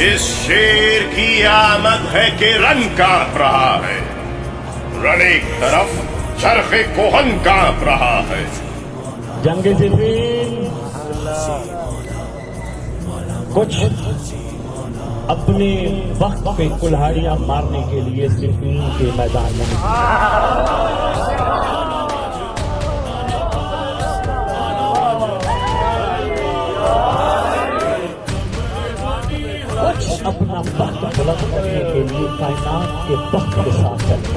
इस शेर की आमद है कि रन कांप रहा है, रन एक तरफ चरखे कोहन कांप रहा है। जंग सिफीन कुछ अपने वक्त पे कुल्हाड़ियां मारने के लिए सिफीन के मैदान में कुछ अपना वक्त बुलंद करने के लिए कायनात के वक्त के साथ चलते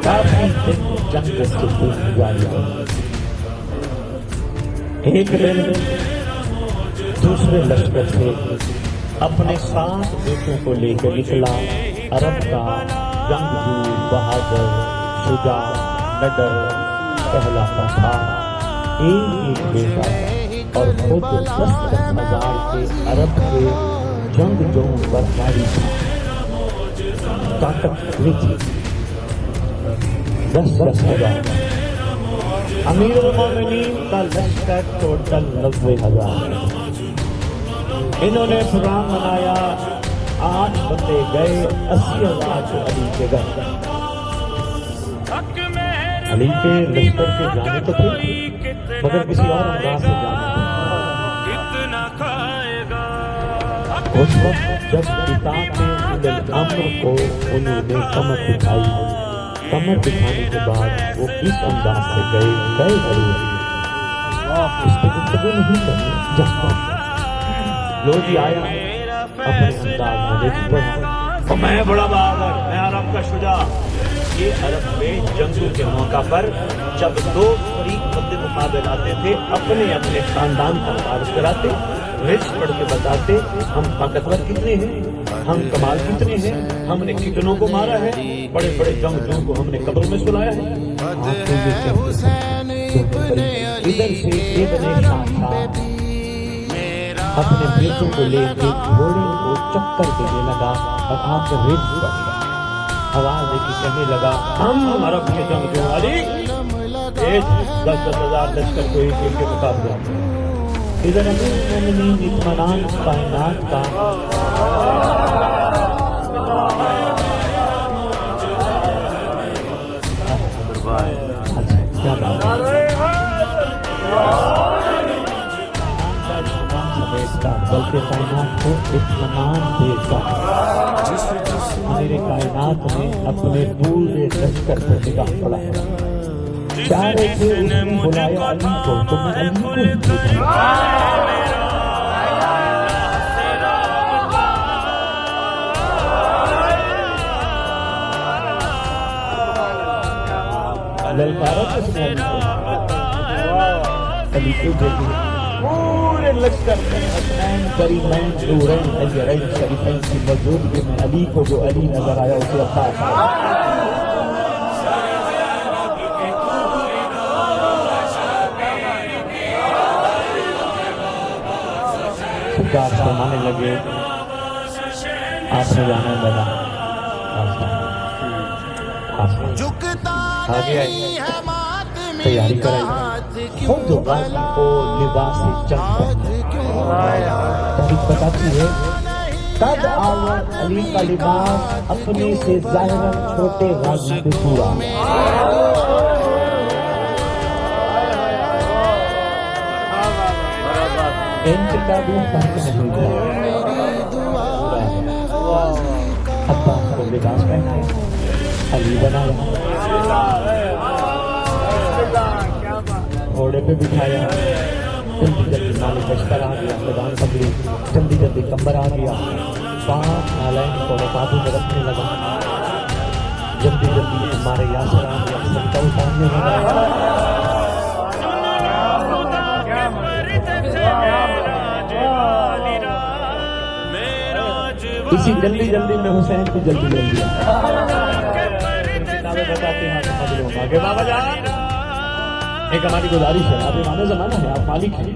काफी दिन जंग सिफीन जारी है। एक दिन दूसरे लश्कर से अपने 7 बेटों को लेकर निकला अरब का जंगजू बहादुर शुजा नडर कहलाता था। एक बेटा और खुद 10,000 के अरब के जंगजूओं पर भारी था। ताकत थी 10,000। अमीर-उल-मोमिनीन का लश्कर टोटल 90,000। इन्होंने प्रोग्राम बनाया, 8 बंदे गए, 80,000 को अली के गए। अली के लश्कर के जाने तो थे मगर किसी और अंदाज से जाने थे। उस वक्त जब किताब ने अमर को उन्होंने कमर दिखाई, कमर दिखाने के बाद वो इस अंदाज से गए जरूर इस पर गुफ्तगू नहीं करनी जहाँ लो जी आया अपने अंदाज में और मैं बड़ा बहादुर, मैं अरब का शुजा। ये अरब में जंगों के मौका पर जब 2 फरीक बंदे मुकाबले आते थे अपने अपने खानदान का तारुफ कराते, रिच पढ़ के बताते हम ताकतवर कितने हैं, हम कमाल कितने हैं, हमने कितनों को मारा है, बड़े बड़े जंगजूओं को हमने कब्र में सुलाया है। इधर से इब्ने शाह अपने बेटों को लेकर घोड़े को चक्कर देने लगा और आकर रेत पड़ गया। आवाज की कहने लगा हम अरब के जंगजू अली 10,000 लश्कर को एक के मुकाबले। इधर अमीर-उल-मोमिनीन इत्मीनान कायनात का क्या बात बल्कि कायनात को इत्मीनान देता। मेरे कायनात में अपने पूरे लश्कर पर निगाह पड़ा है। चारे थे उसने बुलाया अली को, तो मैं अली को ललकारा किसने अली को देखी। पूरे लश्कर में हसनैन करीमैन नूरैन अजरैन शरीफैन की मौजूदगी में अली को जो अली नजर आया उसे अब्बास फरमाने लगे आपने जाना लगा आगे आई तैयारी कराई खुद गाजी को लिबास जंग तारीख बताती है तब आया अली का लिबास अपने से ज़ाहिरन छोटे गाजी पे पूरा। इनका भी फर्क नहीं हुआ। अब्बास को लिबास पहनाया, अली बनाया, घोड़े पे बिठाया, जल्दी जल्दी मालिक लश्कर आ गया, मैदान पकड़ी, जल्दी जल्दी कंबर आ गया, 5 नालैन को काबू में रखने लगा, जल्दी जल्दी हमारे यासर आ गया, सबका उतारने लगा। इसी जल्दी जल्दी में हुसैन की जल्दी जल्दी बताते हैं आगे बाबा जान एक हमारी गुजारिश है, आप इमाम ज़माना है, आप मालिक हैं,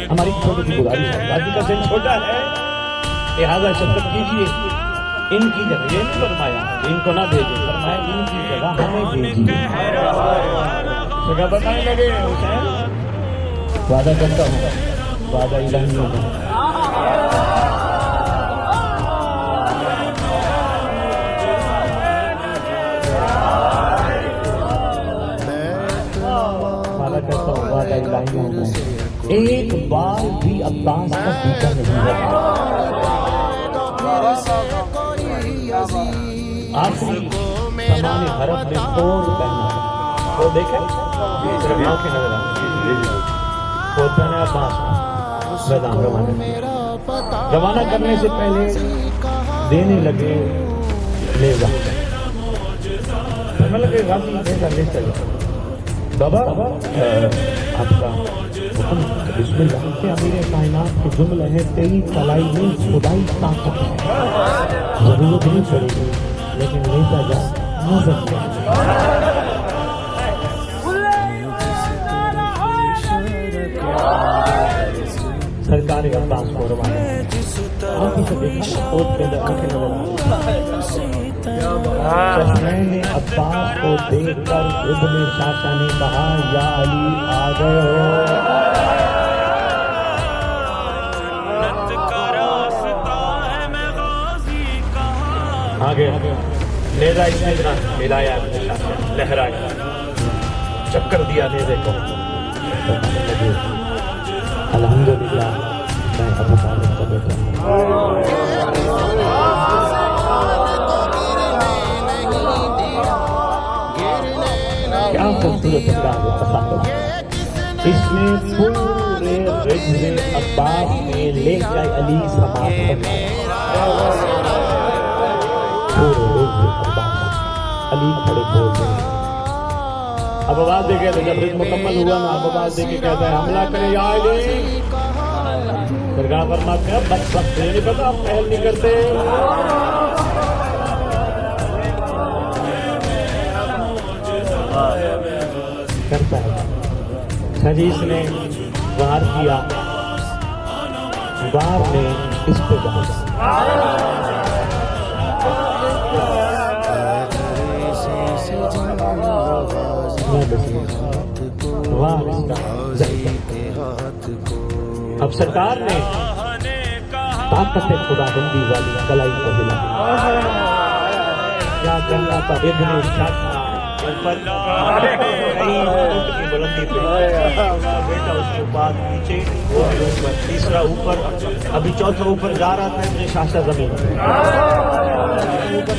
हमारी छोटी सी गुजारिश है, गाजी का दिन छोटा है, लिहाजा शफकत कीजिए, इनकी जगह ये नहीं फरमाया इनको ना भेजिए, फरमाया इनकी जगह हमें भेजिए। जगह बताने लगे हुसैन وعدہ کرتا ہوں وعدہ الہی ہوگا. ایک بار بھی عباس کا پیچھا نہیں ہوتا. آخری سامان حرم میں توڑ پہنا وہ دیکھیں صرف آنکھیں نظر آتی ہوتا ہے. عباس میدان روانہ کرنے سے پہلے دینے لگے لے جا لگے غازی لے چلے بابا آپ کا حکم. بسم اللہ کے امیر کائنات کے جملے ہیں تیری کلائی میں خدائی طاقت ہے. ضرورت نہیں پڑے گی لیکن لیتا جا نظر سرکار عباس کو روانہ آنکھیں سے دیکھا اور پہلے آنکھیں نظر چشمین نے عباس کو دیکھ کر ابن شاشا نے کہا یا علی آ گئے ہو. آگے نیزہ اس نے ملایا لہرایا چکر دیا نیزے کو. الحمدللہ میں ابو طالب کا بیٹا ہوں. کیا خوبصورت انداز ہے تصاویر. اس میں پورے رجل عباس میں لے جائے علی سماعت فرمایا. پورے رجل عباس علی کھڑے بول رہے. اب آواز دے کے جب رجل مکمل ہوا نا اب آواز دے کے کہتا ہے حملہ کرے یا علی. درگاہ فرماتے ہیں بس وقت نہیں پتا آپ پہل نہیں کرتے. کرتا ہے حدیث نے وار کیا وار نے اس پہ بہت وار اس کا. اب سرکار نے طاقت خدا بندی والی کلائی کو ہلا کیا کرنا تھا. ابن شاشا پر بلندی پہ بیٹا اس کے بعد نیچے اوپر تیسرا اوپر ابھی چوتھا اوپر جا رہا تھا. ابن شاشا زمین اوپر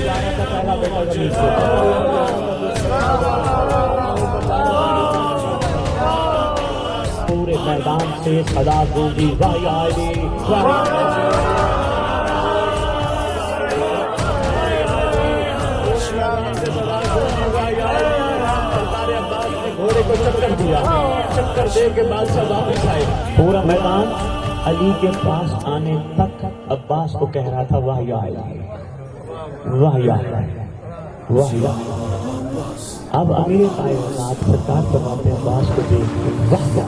جا رہا تھا. پہلا بیٹا زمین پورے میدان سے صدا گونجی واہ یا علی گھوڑے کو چکر دیا. چکر دے کے بادشاہ واپس آئے. پورا میدان علی کے پاس آنے تک عباس کو کہہ رہا تھا واہ یا علی واہ یا واہ یا. اب امیر کائنات سرکار فرماتے ہیں عباس کو دیکھ واہ یا